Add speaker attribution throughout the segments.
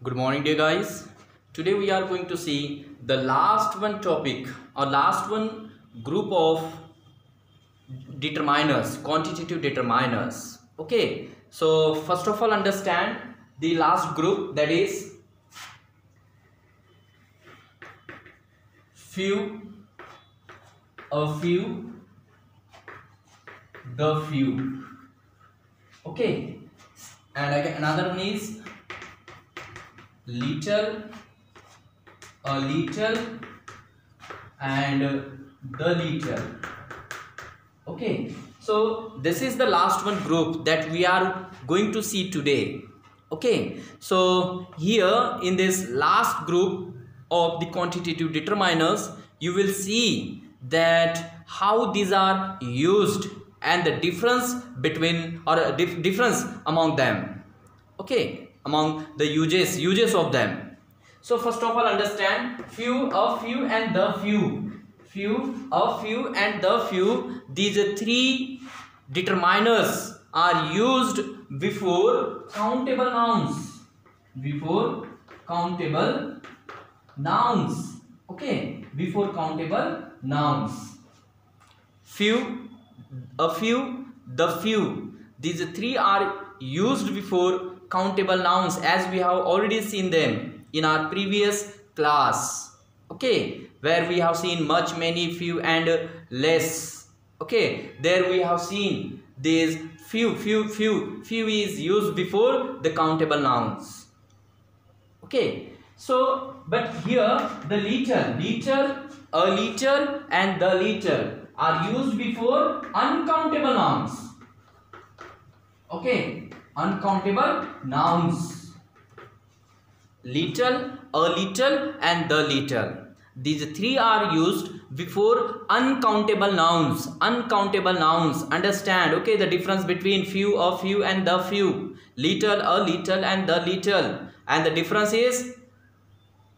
Speaker 1: Good morning, dear guys. Today we are going to see the last one topic or last one group of determiners, quantitative determiners. Okay, so first of all, understand the last group, that is few, a few, the few. Okay, and again another one is little, a little, and the little. Okay, so this is the last one group that we are going to see today. Okay, so here in this last group of the quantitative determiners, you will see that how these are used and the difference between or difference among them. Okay, among the uses of them. So first of all, understand few, a few, and the few. Few, a few, and the few. These three determiners are used before countable nouns. Before countable nouns. Okay, before countable nouns. Few, a few, the few. These three are used before countable nouns, as we have already seen them in our previous class. Okay, where we have seen much, many, few, and less. Okay, there we have seen these few is used before the countable nouns. Okay, so but here the little, a little, and the little are used before uncountable nouns. Okay, uncountable nouns. Little, a little, and the little. These three are used before uncountable nouns. Uncountable nouns. Understand, okay, the difference between few, a few, and the few. Little, a little, and the little. And the difference is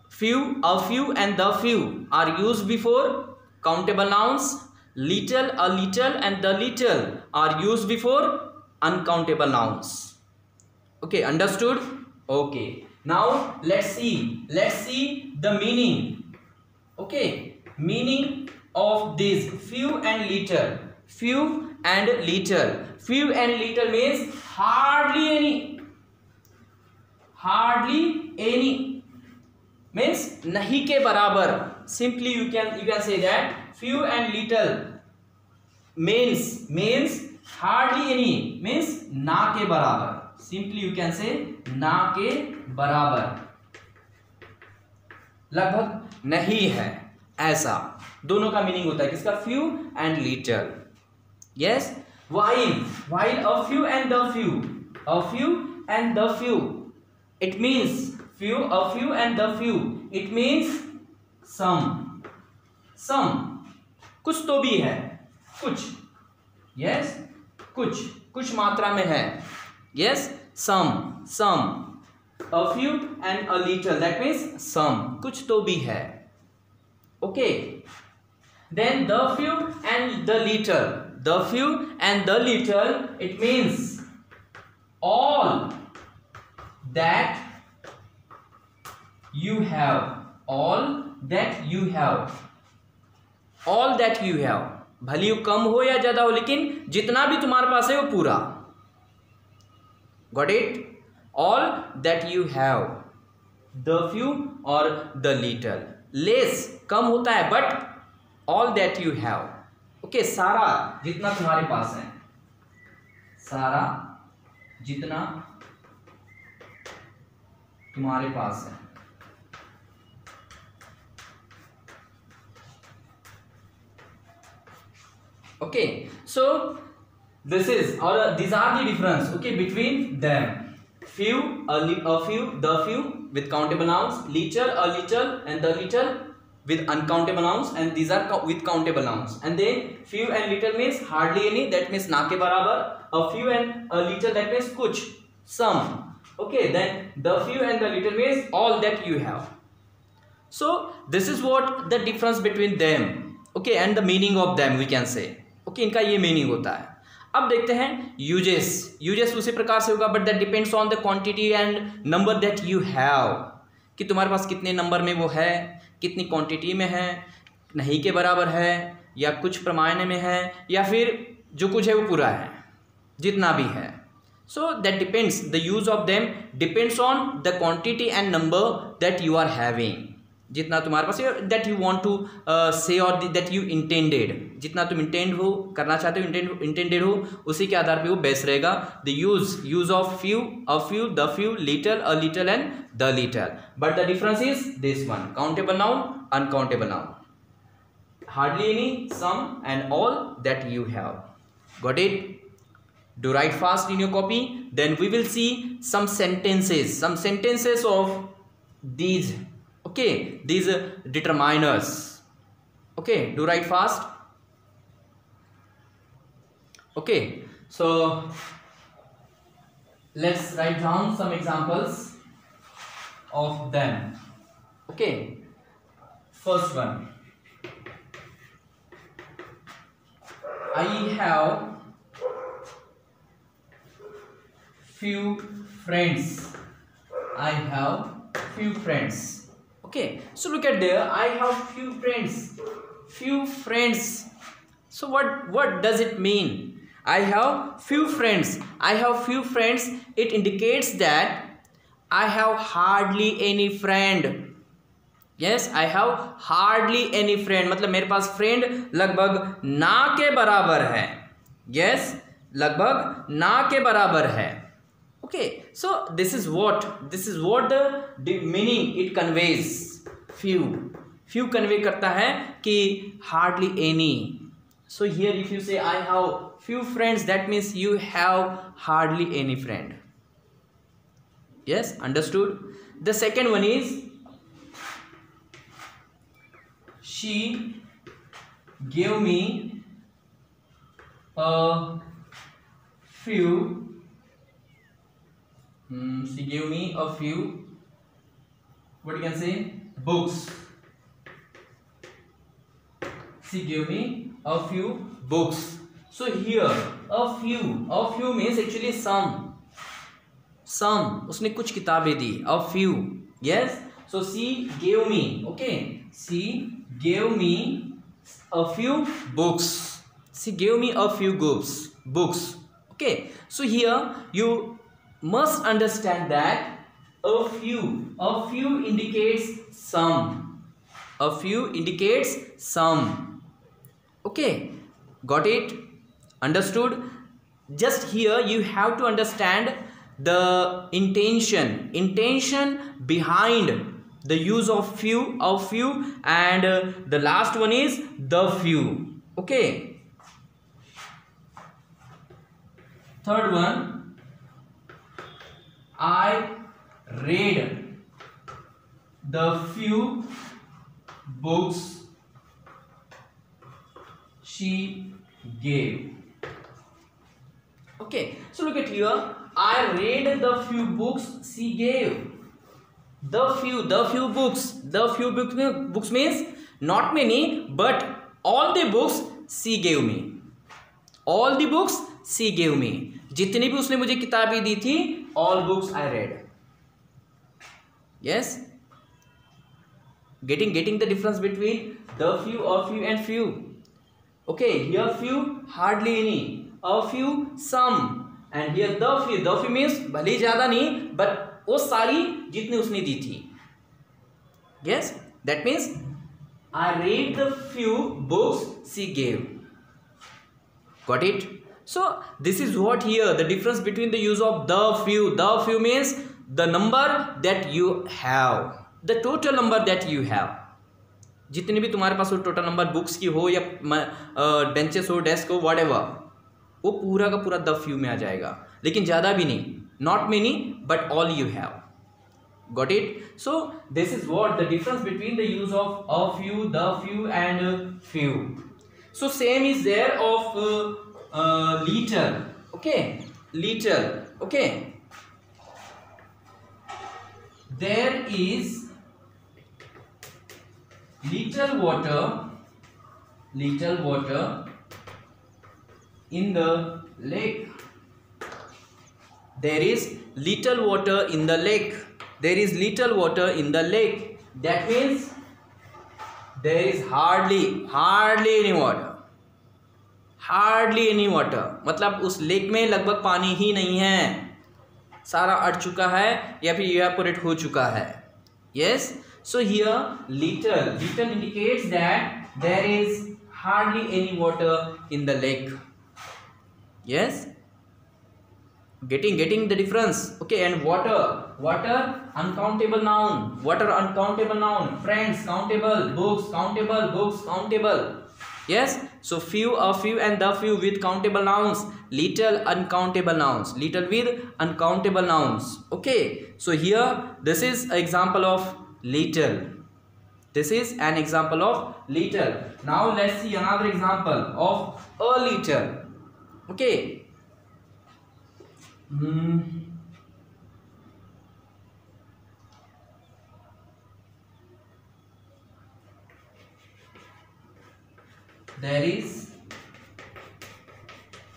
Speaker 1: few, a few, and the few are used before countable nouns. Little, a little, and the little are used before uncountable nouns. Okay, understood? Okay, now let's see the meaning. Okay, meaning of this few and little. Few and little. Few and little means hardly any. Hardly any means nahi ke barabar. Simply you can say that few and little means hardly any, means ना के बराबर. Simply you can say ना के बराबर, लगभग नहीं है, ऐसा. दोनों का मीनिंग होता है किसका? few and little. Yes, while a few and the few, a few and the few, it means few, a few, and the few, it means some. कुछ तो भी है, कुछ. Yes, कुछ मात्रा में है. Yes, some. A few and a little, that means some. कुछ तो भी है. Okay. Then the few and the little. The few and the little, it means all that you have. All that you have. All that you have. भले वो कम हो या ज्यादा हो, लेकिन जितना भी तुम्हारे पास है वो पूरा. Got it? All that you have. The few or the little. Less कम होता है, but all that you have. Okay, सारा जितना तुम्हारे पास है. सारा जितना तुम्हारे पास है. Okay, so this is or these are the difference, okay, between them. Few, a few, the few with countable nouns. Little, a little, and the little with uncountable nouns, and these are with countable nouns. And then few and little means hardly any, that means ना के बराबर. A few and a little, that means कुछ, some. Okay, then the few and the little means all that you have. So this is what the difference between them. Okay, and the meaning of them we can say. Okay, इनका ये meaning होता है. अब देखते हैं uses. Uses उसी प्रकार से होगा, but that depends on the quantity and number that you have, कि तुम्हारे पास कितने नंबर में वो है, कितनी क्वांटिटी में है, नहीं के बराबर है, या कुछ प्रमाण में है, या फिर जो कुछ है वो पूरा है, जितना भी है। So that depends, the use of them depends on the quantity and number that you are having, जितना तुम्हारे पास है, दैट यू वांट टू से और दैट यू इंटेंडेड, जितना तुम इंटेंड हो, करना चाहते हो, इंटेंडेड हो, उसी के आधार पे वो बेस रहेगा। The use of few, a few, the few, little, a little and the little, but the difference is this one, countable noun, uncountable noun, hardly any, some and all that you have. Got it? Do write fast in your copy. Then we will see some sentences of these, okay, these determiners. Okay, do write fast. Okay, so let's write down some examples of them. Okay, first one, I have few friends. I have few friends. Okay, so look at there, I have few friends. Few friends. So what does it mean? I have few friends. I have few friends. It indicates that I have hardly any friend. Yes, I have hardly any friend, मतलब मेरे पास friend लगभग ना के बराबर है। Yes, लगभग ना के बराबर है। Okay, so this is what the meaning it conveys. Few convey करता है कि hardly any. So here if you say I have few friends, that means you have hardly any friend. Yes, understood? The second one is, she gave me a few. She gave me a few. What you can say? Books. She gave me a few books. So here a few means actually some. उसने कुछ किताबें दी. A few. Yes. So she gave me. Okay. She gave me a few books. She gave me a few books. Okay, so here you must understand that a few indicates some. A few indicates some. Okay, got it? Understood? Just here you have to understand the intention behind the use of few, and the last one is the few. Okay, third one, I read the few books she gave. Okay, so look at here, I read the few books she gave. The few books means not many, but all the books she gave me. All the books she gave me. जितनी भी उसने मुझे किताबें दी थी, all books I read. Yes, getting the difference between the few, a few and few. Okay, here few, hardly any. A few, some. And here the few means भले ज्यादा नहीं, but वो सारी जितनी उसने दी थी. Yes, that means I read the few books she gave. Got it? So this is what here the difference between the use of the few. The few means the number that you have, the total number that you have. जितनी भी तुम्हारे पास हो total number, books की हो या benches हो, desk हो, whatever, वो पूरा का पूरा द फ्यू में आ जाएगा, लेकिन ज़्यादा भी नहीं, not many but all you have. Got it? So this is what the difference between the use of a few, the few and few. So same is there of little. Okay, little. Okay, there is little water in the lake. There is little water in the lake. There is little water in the lake. That means there is hardly any water. Hardly any water. मतलब उस lake में लगभग पानी ही नहीं है, सारा अट चुका है या फिर इवेपोरेट हो चुका है. Yes. So here little indicates that there is hardly any water in the lake. Yes. Getting the difference. Okay. And water uncountable noun. Water uncountable noun. Friends countable. Books countable. Yes. So few, a few, and the few with countable nouns. Little uncountable nouns. Little with uncountable nouns. Okay. So here this is an example of little. This is an example of little. Now let's see another example of a little. Okay. There is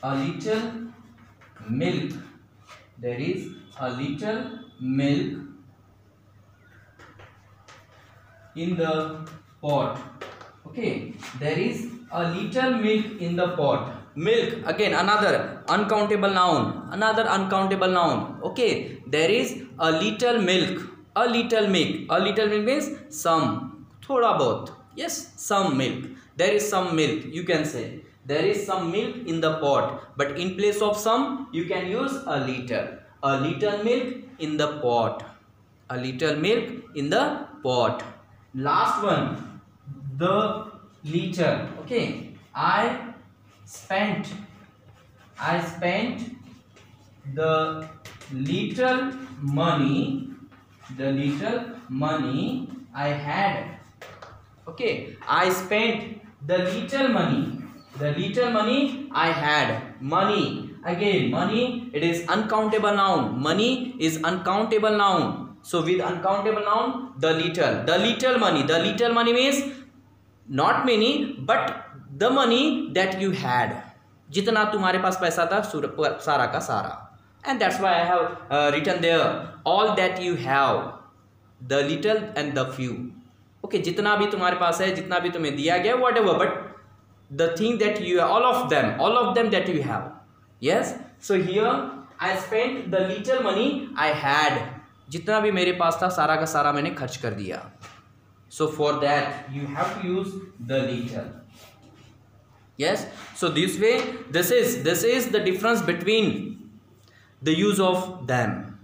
Speaker 1: a little milk. There is a little milk in the pot. Okay. There is a little milk in the pot. Milk, again another uncountable noun. Okay. There is a little milk. A little milk means some, thoda bahut. Yes, some milk. There is some milk, you can say. There is some milk in the pot, but in place of some you can use a little. A little milk in the pot. A little milk in the pot. Last one, the little. Okay. I spent the little money I had. Okay. I spent the little money I had. Money, again money, it is uncountable noun. Money is uncountable noun. So with uncountable noun, the little money means not many, but the money that you had. जितना तुम्हारे पास पैसा था सारा का सारा. And that's why I have written there all that you have. The little and the few. Okay, जितना भी तुम्हारे पास है, जितना भी तुम्हें दिया गया, whatever, but the thing that you have, all of them that you have. Yes. So here I spent the little money I had. जितना भी मेरे पास था सारा का सारा मैंने खर्च कर दिया. So for that you have to use the little. Yes. So this way, this is the difference between the use of them.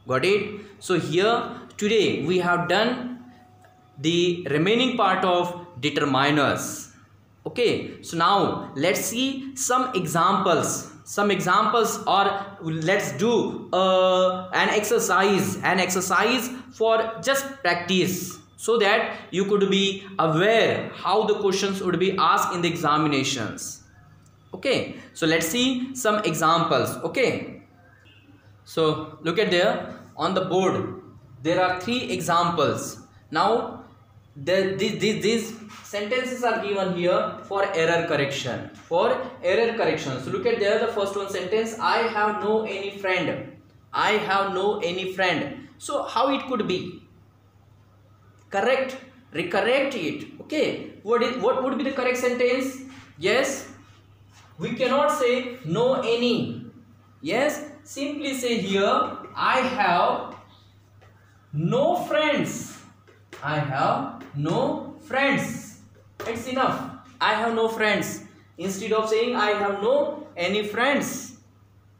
Speaker 1: Got it? So here today we have done the remaining part of determiners. Okay. So now let's see some examples, or let's do an exercise for just practice, so that you could be aware how the questions would be asked in the examinations. Okay. So let's see some examples. Okay. So look at there on the board. There are 3 examples. Now these sentences are given here for error correction. So look at there, the first one sentence, I have no any friend. So how it could be? Correct, recorrect it. Okay. What would be the correct sentence? Yes, we cannot say no any. Yes, simply say here, I have no friends. It's enough. I have no friends. Instead of saying I have no any friends,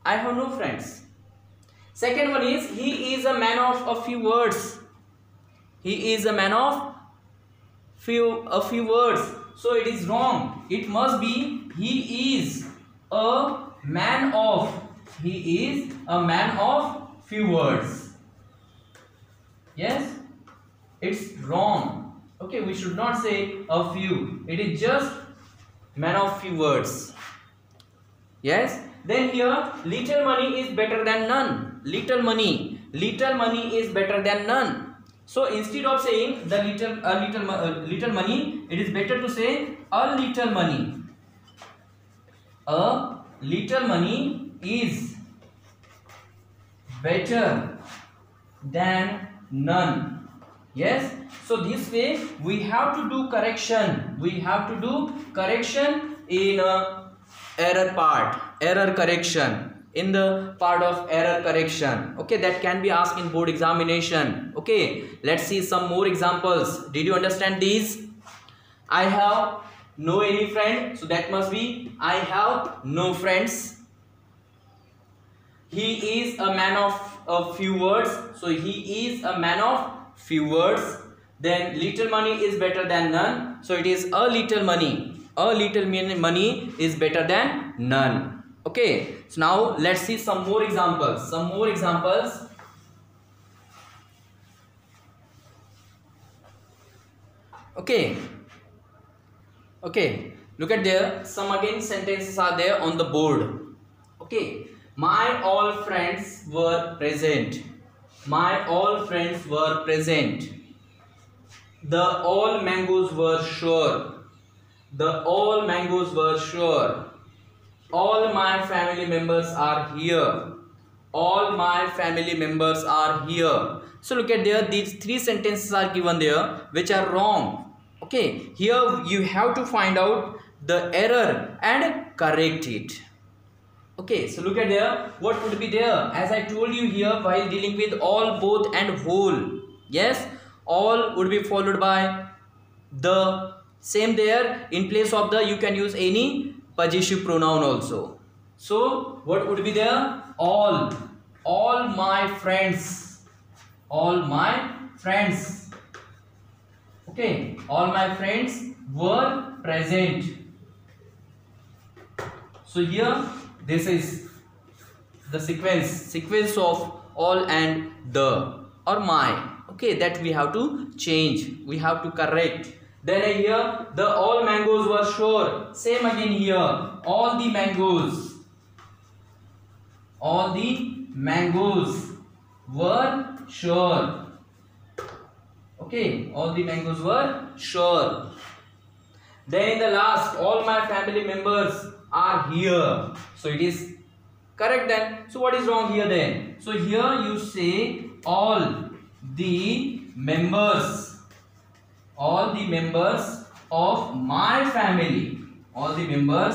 Speaker 1: I have no friends. Second one is, he is a man of a few words. He is a man of a few words. So it is wrong. It must be he is a man of few words. Yes, it's wrong. Okay, we should not say a few. It is just man of few words. Yes. Then here, little money is better than none. Little money is better than none. So instead of saying the little money, it is better to say a little money. A little money is better than none. Yes, so this way we have to do correction. We have to do correction in error correction, in the part of error correction. Okay, that can be asked in board examination. Okay, let's see some more examples. Did you understand these? I have no any friend, so that must be I have no friends. He is a man of a few words, so he is a man of few words. Then little money is better than none, so it is a little money. A little money is better than none. Okay, so now let's see some more examples. Okay, look at there. Some again sentences are there on the board. Okay, my all friends were present. My all friends were present. The all mangoes were sure. The all mangoes were sure. All my family members are here. All my family members are here. So look at there, these three sentences are given there which are wrong. Okay, here you have to find out the error and correct it. Okay, so look at there, what would be there? As I told you here, while dealing with all, both and whole, yes, all would be followed by the. Same there, in place of the you can use any possessive pronoun also. So what would be there? All my friends, all my friends. Okay, all my friends were present. So here this is the sequence of all and the or my. Okay, that we have to change, we have to correct. Then here the all mangoes were sure. Same again here, all the mangoes were sure. Okay, all the mangoes were sure. Then in the last, all my family members are here. So it is correct then. So what is wrong here then? So here you say all the members of my family, all the members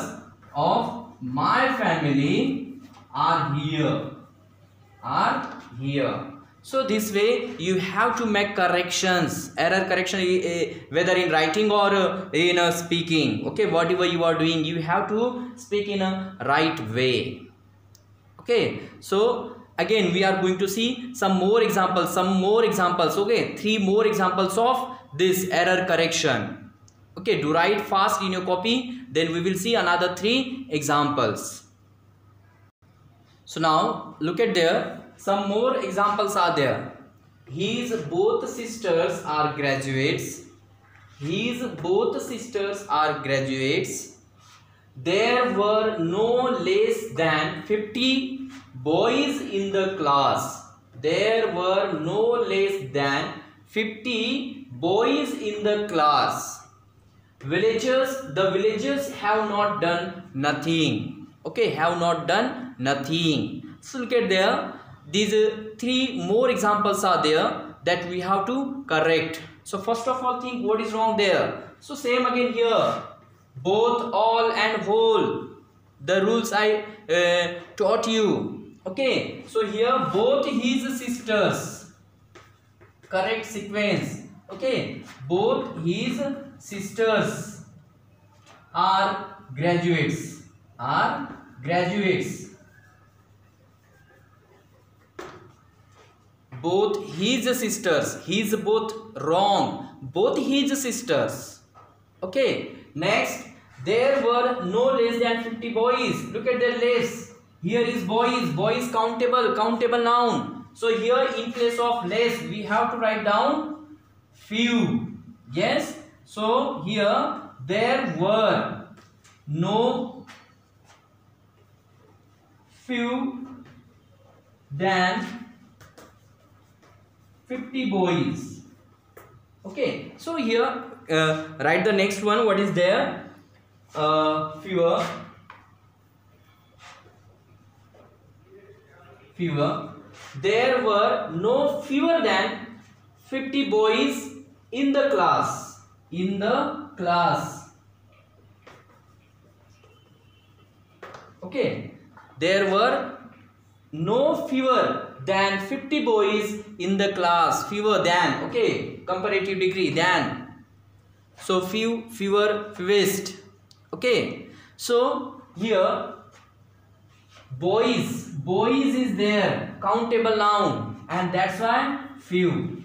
Speaker 1: of my family are here. So this way you have to make corrections, error correction, whether in writing or in speaking. Okay, whatever you are doing, you have to speak in a right way. Okay, so again we are going to see some more examples. Okay, 3 more examples of this error correction. Okay, do write fast in your copy, then we will see another 3 examples. So now look at there, some more examples are there. His both sisters are graduates. There were no less than 50 boys in the class. There were no less than 50 boys in the class. The villagers have not done nothing. Okay, have not done nothing. So look at there, these 3 more examples are there that we have to correct. So first of all, think what is wrong there. So same again here, both, all and whole, the rules I taught you. Okay, so here both his sisters, correct sequence. Okay, both his sisters are graduates. Both his sisters, his both wrong, both his sisters. Okay, next, there were no less than 50 boys. Look at the less. Here is boys countable noun. So here in place of less we have to write down few. Yes, so here there were no few than 50 boys. Okay, so here write the next one. What is there? Fewer fewer. There were no fewer than 50 boys in the class. In the class. Okay. There were no fewer than 50 boys in the class. Fewer than. Okay. Comparative degree. Than. So few, fewer, fewest. Okay. So here boys is there, countable noun, and that's why few.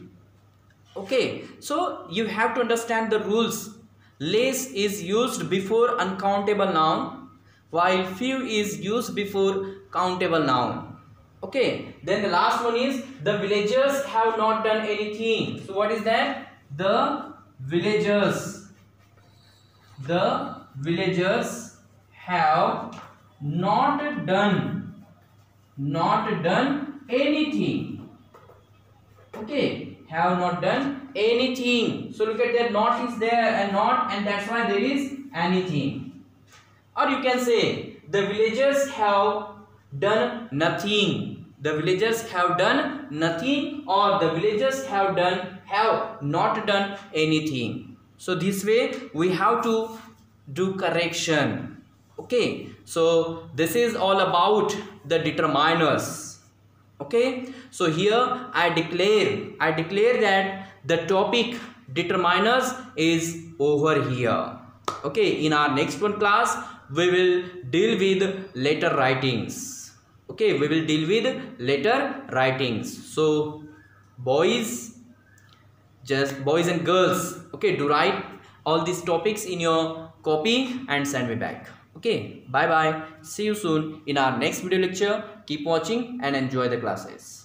Speaker 1: Okay, so you have to understand the rules. Less is used before uncountable noun, while few is used before countable noun. Okay, then the last one is the villagers have not done anything. So what is that? The villagers have not done anything. Okay, have not done anything. So look at that, not is there and not, and that's why there is anything. Or you can say the villagers have done nothing. The villagers have done nothing, or the villagers have not done anything. So this way we have to do correction. Okay, so this is all about the determiners. Okay, so here I declare that the topic determiners is over here. Okay, in our next one class we will deal with letter writings. Okay, we will deal with letter writings. So boys and girls, okay, do write all these topics in your copy and send me back. Okay, bye bye. See you soon in our next video lecture. Keep watching and enjoy the classes.